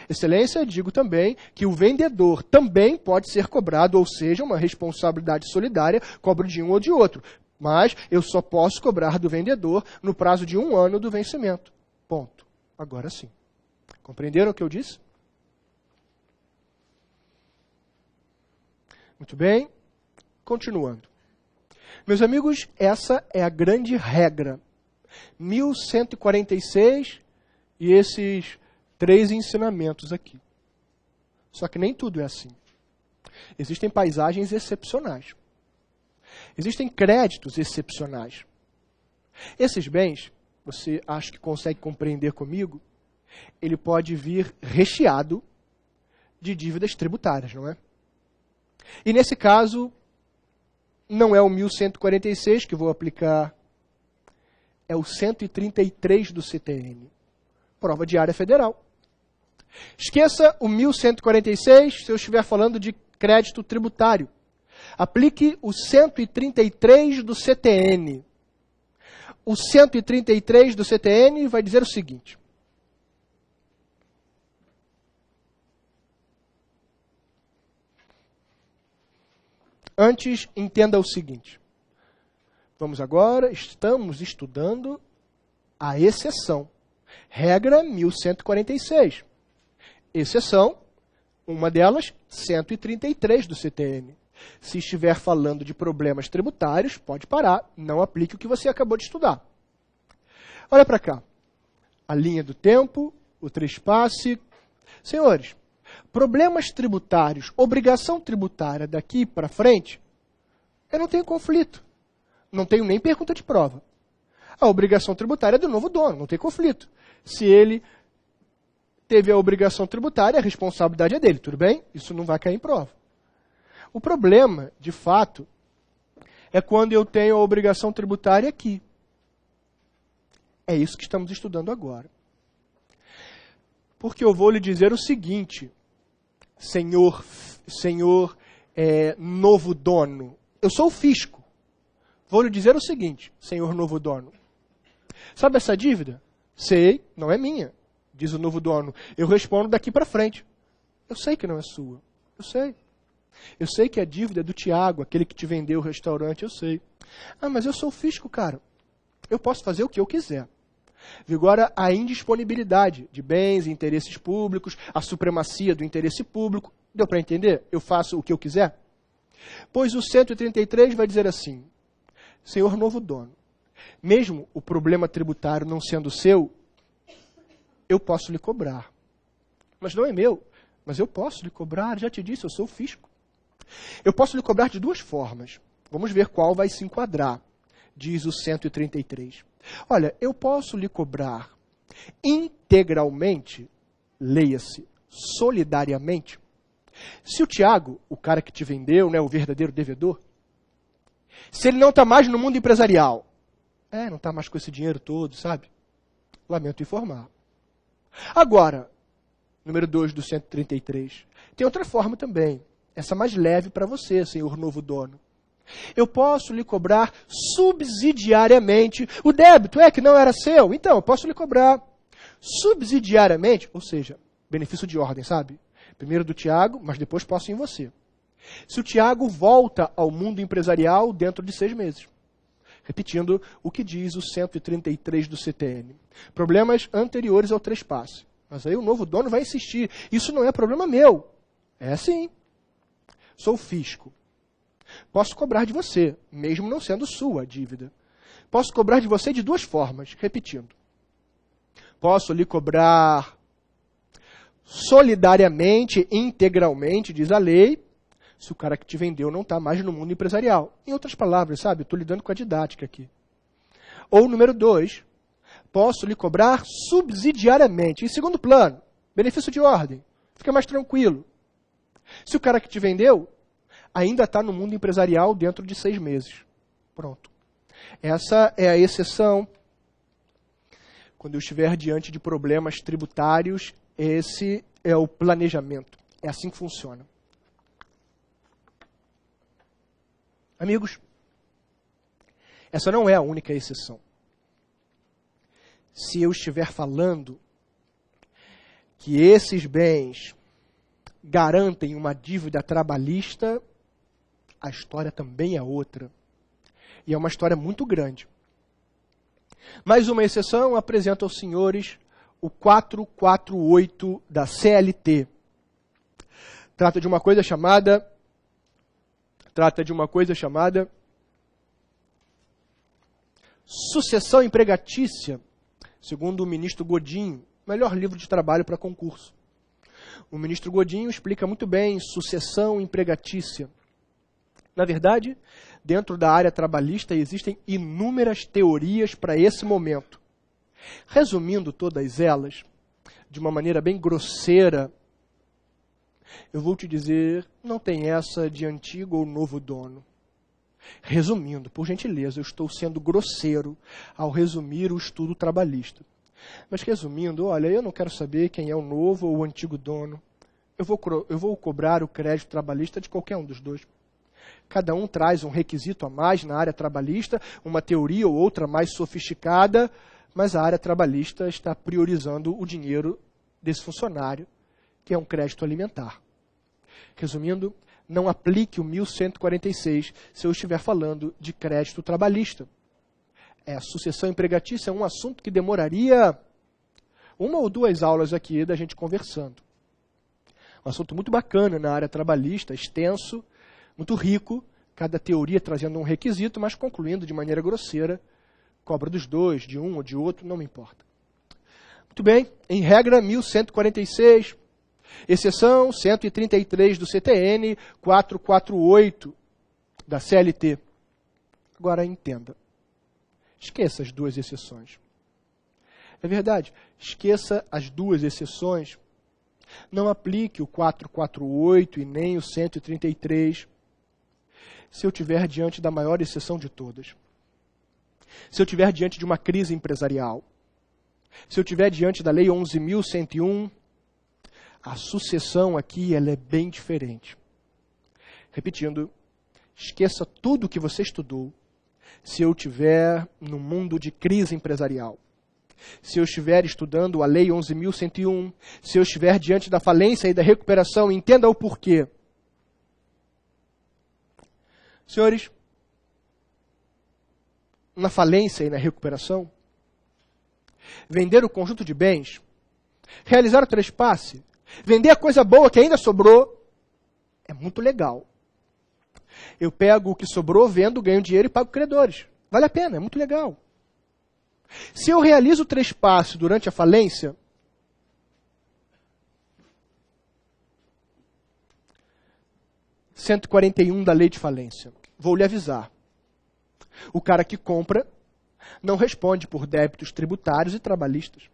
Excelência, digo também que o vendedor também pode ser cobrado, ou seja, uma responsabilidade solidária, cobro de um ou de outro. Mas eu só posso cobrar do vendedor no prazo de 1 ano do vencimento. Ponto. Agora sim. Compreenderam o que eu disse? Muito bem. Continuando. Meus amigos, essa é a grande regra. 1146 e esses 3 ensinamentos aqui. Só que nem tudo é assim. Existem paisagens excepcionais. Existem créditos excepcionais. Esses bens, você acha que consegue compreender comigo, ele pode vir recheado de dívidas tributárias, não é? E nesse caso, não é o 1146 que vou aplicar, é o 133 do CTN. Prova de área federal. Esqueça o 1146 se eu estiver falando de crédito tributário. Aplique o 133 do CTN. O 133 do CTN vai dizer o seguinte. Antes, entenda o seguinte. Vamos agora, estamos estudando a exceção. Regra 1146. Exceção, uma delas, 133 do CTN. Se estiver falando de problemas tributários, pode parar, não aplique o que você acabou de estudar. Olha para cá. A linha do tempo, o trespasse. Senhores, problemas tributários, obrigação tributária daqui para frente, eu não tenho conflito. Não tenho nem pergunta de prova. A obrigação tributária é do novo dono, não tem conflito. Se ele teve a obrigação tributária, a responsabilidade é dele, tudo bem? Isso não vai cair em prova. O problema, de fato, é quando eu tenho a obrigação tributária aqui. É isso que estamos estudando agora. Porque eu vou lhe dizer o seguinte, senhor novo dono, eu sou o fisco. Vou lhe dizer o seguinte, senhor novo dono. Sabe essa dívida? Sei, não é minha, diz o novo dono. Eu respondo daqui para frente. Eu sei que não é sua. Eu sei. Eu sei que a dívida é do Tiago, aquele que te vendeu o restaurante, eu sei. Ah, mas eu sou o fisco, cara. Eu posso fazer o que eu quiser. Vigora a indisponibilidade de bens e interesses públicos, a supremacia do interesse público. Deu para entender? Eu faço o que eu quiser? Pois o 133 vai dizer assim, senhor novo dono, mesmo o problema tributário não sendo seu, eu posso lhe cobrar. Mas não é meu, mas eu posso lhe cobrar, já te disse, eu sou o fisco. Eu posso lhe cobrar de duas formas. Vamos ver qual vai se enquadrar, diz o 133. Olha, eu posso lhe cobrar integralmente, leia-se, solidariamente. Se o Tiago, o cara que te vendeu, né, o verdadeiro devedor, se ele não está mais no mundo empresarial, não está mais com esse dinheiro todo, sabe? Lamento informar. Agora, número 2 do 133, tem outra forma também, essa mais leve para você, senhor novo dono. Eu posso lhe cobrar subsidiariamente. O débito que não era seu, então eu posso lhe cobrar subsidiariamente, ou seja, benefício de ordem, sabe? Primeiro do Tiago, mas depois posso em você. Se o Tiago volta ao mundo empresarial dentro de 6 meses. Repetindo o que diz o 133 do CTN. Problemas anteriores ao trespasse. Mas aí o novo dono vai insistir. Isso não é problema meu. É sim. Sou fisco. Posso cobrar de você, mesmo não sendo sua a dívida. Posso cobrar de você de duas formas. Repetindo. Posso lhe cobrar solidariamente, integralmente, diz a lei, se o cara que te vendeu não está mais no mundo empresarial. Em outras palavras, sabe, estou lidando com a didática aqui. Ou número 2, posso lhe cobrar subsidiariamente. Em segundo plano, benefício de ordem. Fica mais tranquilo. Se o cara que te vendeu ainda está no mundo empresarial dentro de 6 meses. Pronto. Essa é a exceção. Quando eu estiver diante de problemas tributários, esse é o planejamento. É assim que funciona. Amigos, essa não é a única exceção. Se eu estiver falando que esses bens garantem uma dívida trabalhista, a história também é outra. E é uma história muito grande. Mais uma exceção, apresento aos senhores o 448 da CLT. Trata de uma coisa chamada sucessão empregatícia, segundo o ministro Godinho, melhor livro de trabalho para concurso. O ministro Godinho explica muito bem sucessão empregatícia. Na verdade, dentro da área trabalhista existem inúmeras teorias para esse momento. Resumindo todas elas, de uma maneira bem grosseira, eu vou te dizer, não tem essa de antigo ou novo dono. Resumindo, por gentileza, eu estou sendo grosseiro ao resumir o estudo trabalhista. Mas resumindo, olha, eu não quero saber quem é o novo ou o antigo dono. Eu vou cobrar o crédito trabalhista de qualquer um dos dois. Cada um traz um requisito a mais na área trabalhista, uma teoria ou outra mais sofisticada, mas a área trabalhista está priorizando o dinheiro desse funcionário, que é um crédito alimentar. Resumindo, não aplique o 1146 se eu estiver falando de crédito trabalhista. A sucessão empregatícia é um assunto que demoraria 1 ou 2 aulas aqui da gente conversando. Um assunto muito bacana na área trabalhista, extenso, muito rico, cada teoria trazendo um requisito, mas concluindo de maneira grosseira, cobra dos dois, de um ou de outro, não me importa. Muito bem, em regra 1146, exceção 133 do CTN, 448 da CLT. Agora entenda. Esqueça as 2 exceções. É verdade, esqueça as 2 exceções. Não aplique o 448 e nem o 133 se eu estiver diante da maior exceção de todas. Se eu estiver diante de uma crise empresarial. Se eu estiver diante da Lei 11.101, a sucessão aqui ela é bem diferente. Repetindo, esqueça tudo o que você estudou se eu estiver no mundo de crise empresarial. Se eu estiver estudando a Lei 11.101, se eu estiver diante da falência e da recuperação, entenda o porquê. Senhores, na falência e na recuperação, vender o conjunto de bens, realizar o trespasse, vender a coisa boa que ainda sobrou, é muito legal. Eu pego o que sobrou, vendo, ganho dinheiro e pago credores. Vale a pena, é muito legal. Se eu realizo o trespasse durante a falência, art. 141 da Lei de Falência, vou lhe avisar. O cara que compra não responde por débitos tributários e trabalhistas.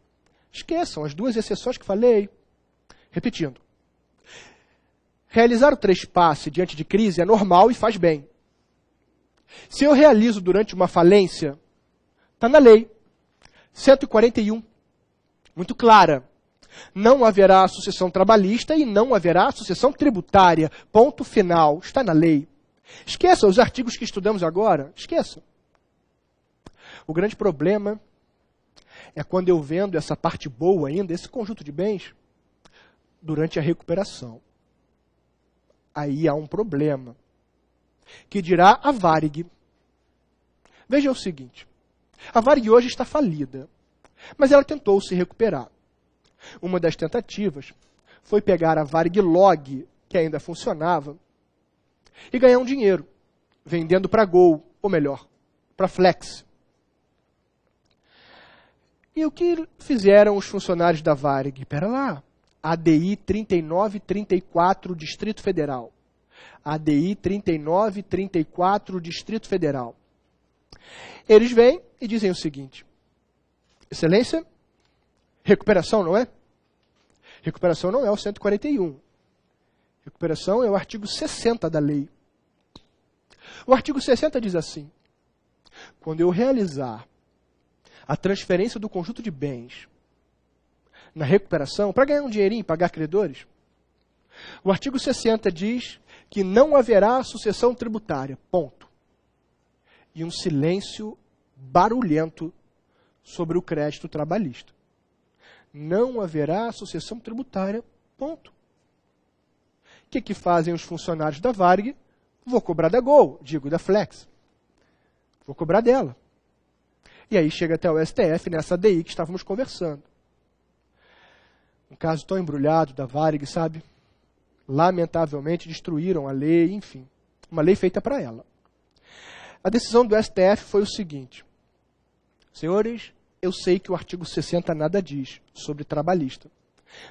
Esqueçam as 2 exceções que falei. Repetindo. Realizar o trespasse diante de crise é normal e faz bem. Se eu realizo durante uma falência, está na lei. 141. Muito clara. Não haverá sucessão trabalhista e não haverá sucessão tributária. Ponto final. Está na lei. Esqueça os artigos que estudamos agora. Esqueça. O grande problema é quando eu vendo essa parte boa ainda, esse conjunto de bens, durante a recuperação. Aí há um problema, que dirá a Varig. Veja o seguinte, a Varig hoje está falida, mas ela tentou se recuperar. Uma das tentativas foi pegar a Varig Log, que ainda funcionava, e ganhar um dinheiro, vendendo para Gol, ou melhor, para Flex. E o que fizeram os funcionários da Varig? Espera lá. ADI 3934, Distrito Federal. ADI 3934, Distrito Federal. Eles vêm e dizem o seguinte. Excelência, recuperação, não é? Recuperação não é o 141. Recuperação é o artigo 60 da lei. O artigo 60 diz assim. Quando eu realizar a transferência do conjunto de bens na recuperação, para ganhar um dinheirinho e pagar credores, o artigo 60 diz que não haverá sucessão tributária, ponto. E um silêncio barulhento sobre o crédito trabalhista. Não haverá sucessão tributária, ponto. O que fazem os funcionários da Varig? Vou cobrar da Gol, digo da Flex. Vou cobrar dela. E aí chega até o STF nessa ADI que estávamos conversando. Um caso tão embrulhado da Varig, sabe? Lamentavelmente destruíram a lei, enfim. Uma lei feita para ela. A decisão do STF foi o seguinte. Senhores, eu sei que o artigo 60 nada diz sobre trabalhista.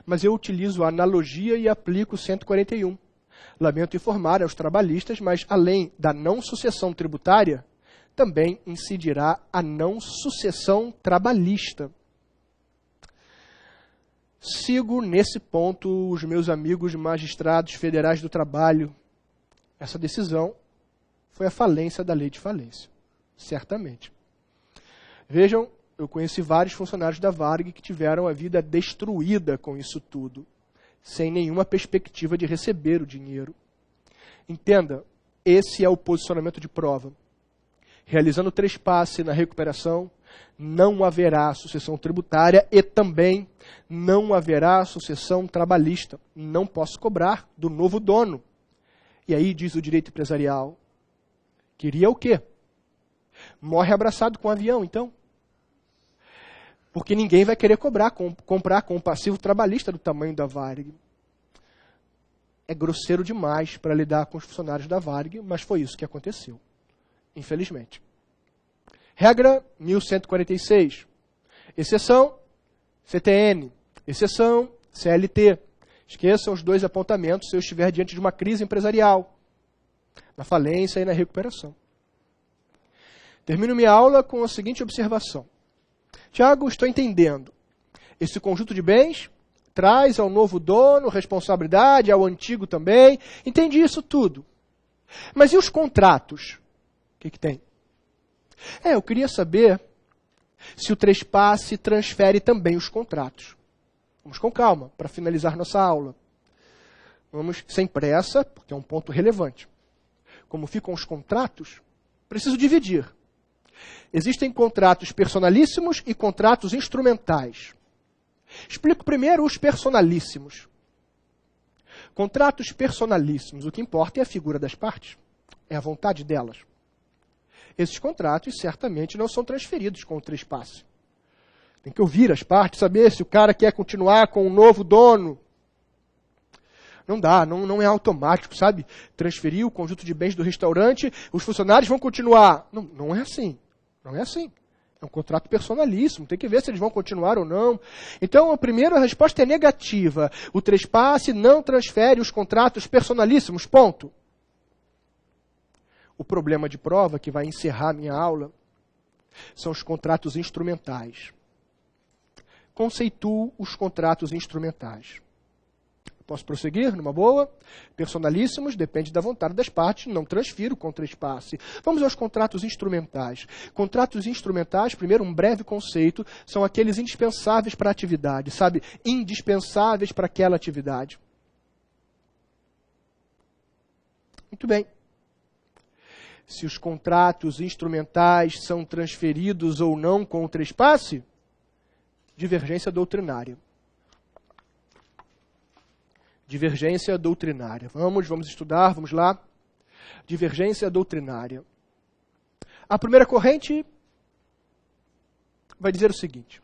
Mas eu utilizo a analogia e aplico o 141. Lamento informar aos trabalhistas, mas além da não sucessão tributária, também incidirá a não sucessão trabalhista. Sigo nesse ponto os meus amigos magistrados federais do trabalho. Essa decisão foi a falência da lei de falência, certamente. Vejam, eu conheci vários funcionários da Varig que tiveram a vida destruída com isso tudo, sem nenhuma perspectiva de receber o dinheiro. Entenda, esse é o posicionamento de prova. Realizando o trespasse na recuperação, não haverá sucessão tributária e também não haverá sucessão trabalhista. Não posso cobrar do novo dono. E aí diz o direito empresarial, queria o quê? Morre abraçado com o avião, então. Porque ninguém vai querer comprar com um passivo trabalhista do tamanho da Varig. É grosseiro demais para lidar com os funcionários da Varig, mas foi isso que aconteceu, infelizmente. Regra 1146. Exceção, CTN. Exceção, CLT. Esqueçam os dois apontamentos se eu estiver diante de uma crise empresarial, na falência e na recuperação. Termino minha aula com a seguinte observação. Tiago, estou entendendo. Esse conjunto de bens traz ao novo dono responsabilidade, ao antigo também. Entendi isso tudo. Mas e os contratos? O que tem? Eu queria saber se o trespasse transfere também os contratos. Vamos com calma, para finalizar nossa aula. Vamos sem pressa, porque é um ponto relevante. Como ficam os contratos, preciso dividir. Existem contratos personalíssimos e contratos instrumentais. Explico primeiro os personalíssimos. Contratos personalíssimos, o que importa é a figura das partes, é a vontade delas. Esses contratos certamente não são transferidos com o trespasse. Tem que ouvir as partes, saber se o cara quer continuar com o novo dono. Não dá, não é automático, sabe? Transferir o conjunto de bens do restaurante, os funcionários vão continuar. Não é assim. Não é assim. É um contrato personalíssimo, tem que ver se eles vão continuar ou não. Então, a primeira resposta é negativa. O trespasse não transfere os contratos personalíssimos, ponto. O problema de prova, que vai encerrar minha aula, são os contratos instrumentais. Conceituo os contratos instrumentais. Posso prosseguir numa boa? Personalíssimos, depende da vontade das partes, não transfiro com trespasse. Vamos aos contratos instrumentais. Contratos instrumentais, primeiro um breve conceito, são aqueles indispensáveis para a atividade, sabe? Indispensáveis para aquela atividade. Muito bem. Se os contratos instrumentais são transferidos ou não com o trespasse, divergência doutrinária. Divergência doutrinária. Vamos estudar, vamos lá. Divergência doutrinária. A primeira corrente vai dizer o seguinte.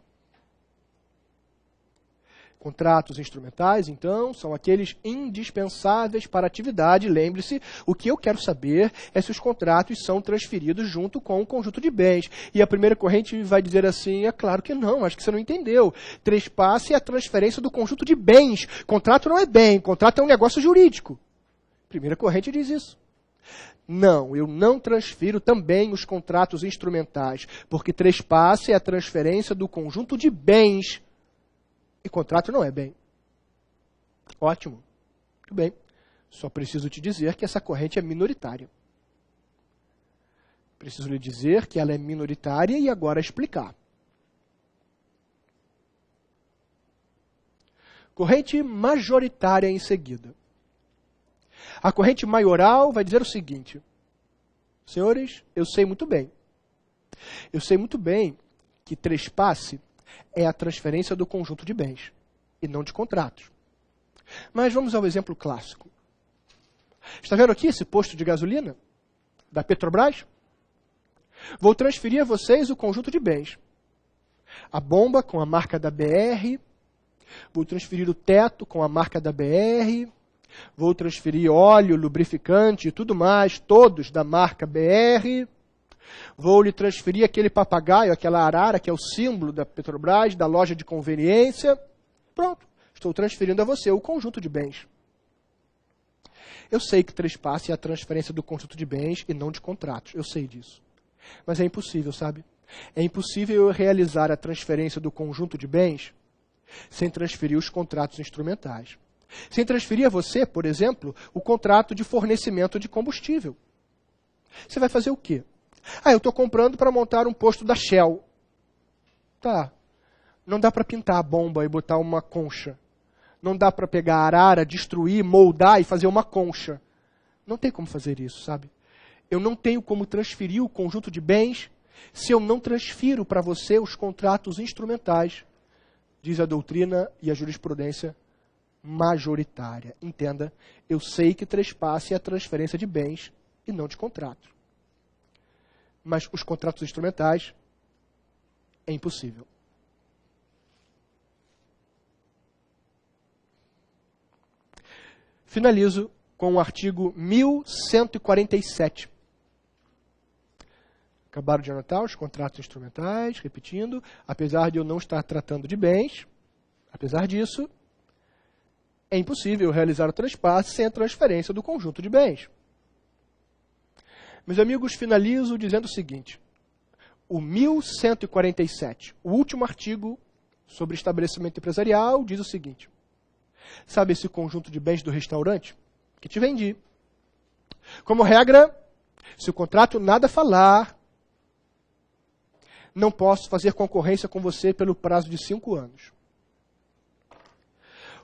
Contratos instrumentais, então, são aqueles indispensáveis para a atividade. Lembre-se, o que eu quero saber é se os contratos são transferidos junto com o conjunto de bens. E a primeira corrente vai dizer assim, é claro que não, acho que você não entendeu. Trespasse é a transferência do conjunto de bens. Contrato não é bem, contrato é um negócio jurídico. Primeira corrente diz isso. Não, eu não transfiro também os contratos instrumentais, porque trespasse é a transferência do conjunto de bens. E contrato não é bem. Ótimo. Muito bem. Só preciso te dizer que essa corrente é minoritária. Preciso lhe dizer que ela é minoritária e agora explicar. Corrente majoritária em seguida. A corrente maioral vai dizer o seguinte. Senhores, eu sei muito bem. Eu sei muito bem que trespasse é a transferência do conjunto de bens, e não de contratos. Mas vamos ao exemplo clássico. Está vendo aqui esse posto de gasolina da Petrobras? Vou transferir a vocês o conjunto de bens. A bomba com a marca da BR, vou transferir o teto com a marca da BR, vou transferir óleo, lubrificante e tudo mais, todos da marca BR. Vou lhe transferir aquele papagaio, aquela arara, que é o símbolo da Petrobras, da loja de conveniência. Pronto, estou transferindo a você o conjunto de bens. Eu sei que trespasse é a transferência do conjunto de bens e não de contratos. Eu sei disso. Mas é impossível, sabe? É impossível eu realizar a transferência do conjunto de bens sem transferir os contratos instrumentais. Sem transferir a você, por exemplo, o contrato de fornecimento de combustível. Você vai fazer o quê? Eu estou comprando para montar um posto da Shell. Tá. Não dá para pintar a bomba e botar uma concha. Não dá para pegar a arara, destruir, moldar e fazer uma concha. Não tem como fazer isso, sabe? Eu não tenho como transferir o conjunto de bens se eu não transfiro para você os contratos instrumentais, diz a doutrina e a jurisprudência majoritária. Entenda, eu sei que trespasse é a transferência de bens e não de contratos. Mas os contratos instrumentais é impossível. Finalizo com o artigo 1147. Acabaram de anotar os contratos instrumentais, repetindo, apesar de eu não estar tratando de bens, apesar disso, é impossível realizar o traspasse sem a transferência do conjunto de bens. Meus amigos, finalizo dizendo o seguinte: o 1147, o último artigo sobre estabelecimento empresarial, diz o seguinte: sabe esse conjunto de bens do restaurante que te vendi? Como regra, se o contrato nada falar, não posso fazer concorrência com você pelo prazo de 5 anos.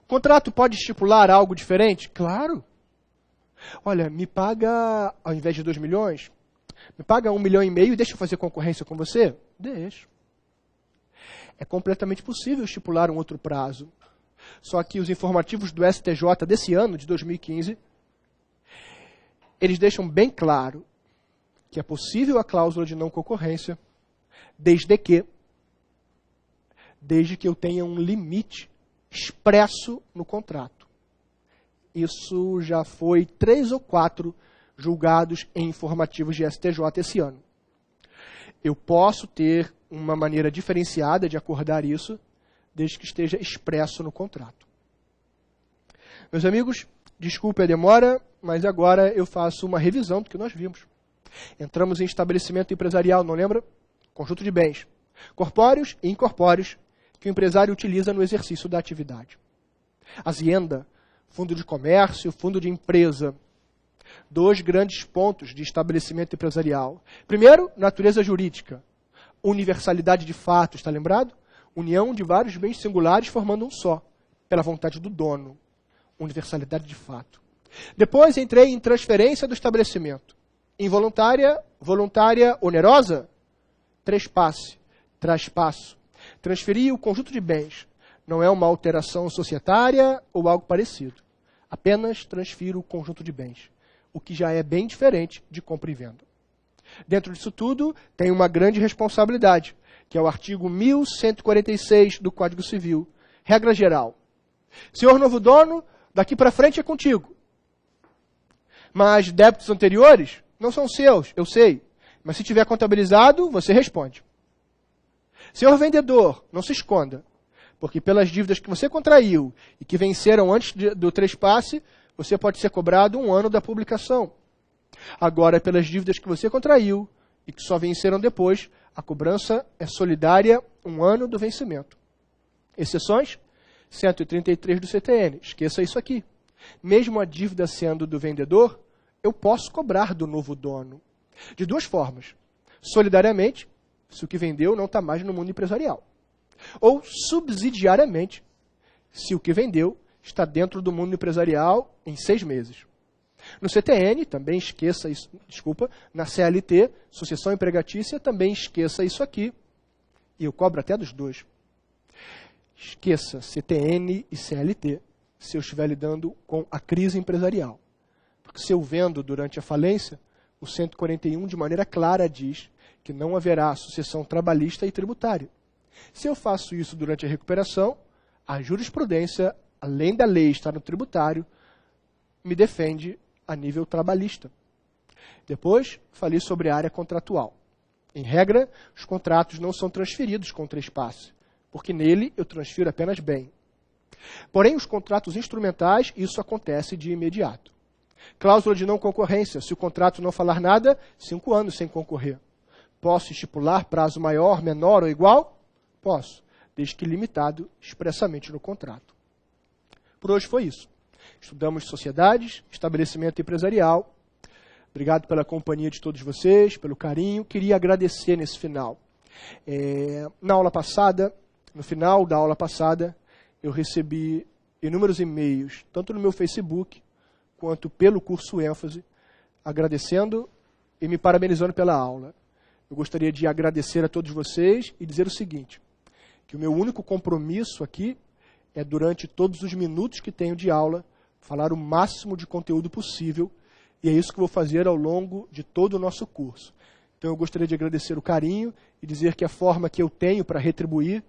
O contrato pode estipular algo diferente? Claro. Olha, me paga, ao invés de 2 milhões, me paga 1,5 milhão e deixa eu fazer concorrência com você? Deixo. É completamente possível estipular um outro prazo. Só que os informativos do STJ desse ano, de 2015, eles deixam bem claro que é possível a cláusula de não concorrência desde que eu tenha um limite expresso no contrato. Isso já foi 3 ou 4 julgados em informativos de STJ esse ano. Eu posso ter uma maneira diferenciada de acordar isso, desde que esteja expresso no contrato. Meus amigos, desculpe a demora, mas agora eu faço uma revisão do que nós vimos. Entramos em estabelecimento empresarial, não lembra? Conjunto de bens, corpóreos e incorpóreos, que o empresário utiliza no exercício da atividade. Hacienda, fundo de comércio, fundo de empresa. 2 grandes pontos de estabelecimento empresarial. Primeiro, natureza jurídica. Universalidade de fato, está lembrado? União de vários bens singulares formando um só, pela vontade do dono. Universalidade de fato. Depois, entrei em transferência do estabelecimento. Involuntária, voluntária, onerosa? Trespasse, traspasso. Transferir o conjunto de bens. Não é uma alteração societária ou algo parecido. Apenas transfiro o conjunto de bens, o que já é bem diferente de compra e venda. Dentro disso tudo, tem uma grande responsabilidade, que é o artigo 1146 do Código Civil. Regra geral. Senhor novo dono, daqui para frente é contigo. Mas débitos anteriores não são seus, eu sei. Mas se tiver contabilizado, você responde. Senhor vendedor, não se esconda, porque pelas dívidas que você contraiu e que venceram antes do trespasse, você pode ser cobrado 1 ano da publicação. Agora, pelas dívidas que você contraiu e que só venceram depois, a cobrança é solidária 1 ano do vencimento. Exceções? 133 do CTN. Esqueça isso aqui. Mesmo a dívida sendo do vendedor, eu posso cobrar do novo dono. De 2 formas. Solidariamente, se o que vendeu não está mais no mundo empresarial. Ou subsidiariamente, se o que vendeu está dentro do mundo empresarial em 6 meses. No CTN, também esqueça isso, na CLT, sucessão empregatícia, também esqueça isso aqui. E eu cobro até dos 2. Esqueça CTN e CLT se eu estiver lidando com a crise empresarial. Porque se eu vendo durante a falência, o 141 de maneira clara diz que não haverá sucessão trabalhista e tributária. Se eu faço isso durante a recuperação, a jurisprudência, além da lei estar no tributário, me defende a nível trabalhista. Depois, falei sobre a área contratual. Em regra, os contratos não são transferidos com trespasse, porque nele eu transfiro apenas bem. Porém, os contratos instrumentais, isso acontece de imediato. Cláusula de não concorrência. Se o contrato não falar nada, 5 anos sem concorrer. Posso estipular prazo maior, menor ou igual? Posso, desde que limitado expressamente no contrato. Por hoje foi isso. Estudamos sociedades, estabelecimento empresarial. Obrigado pela companhia de todos vocês, pelo carinho. Queria agradecer nesse final. Na aula passada, no final da aula passada, eu recebi inúmeros e-mails, tanto no meu Facebook, quanto pelo curso ênfase, agradecendo e me parabenizando pela aula. Eu gostaria de agradecer a todos vocês e dizer o seguinte, que o meu único compromisso aqui é, durante todos os minutos que tenho de aula, falar o máximo de conteúdo possível, e é isso que eu vou fazer ao longo de todo o nosso curso. Então eu gostaria de agradecer o carinho e dizer que a forma que eu tenho para retribuir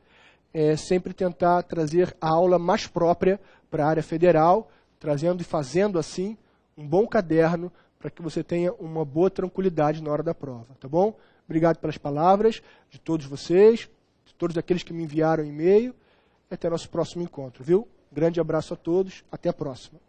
é sempre tentar trazer a aula mais própria para a área federal, trazendo e fazendo assim um bom caderno para que você tenha uma boa tranquilidade na hora da prova, tá bom? Obrigado pelas palavras de todos vocês, de todos aqueles que me enviaram e-mail, e até nosso próximo encontro, viu? Grande abraço a todos, até a próxima.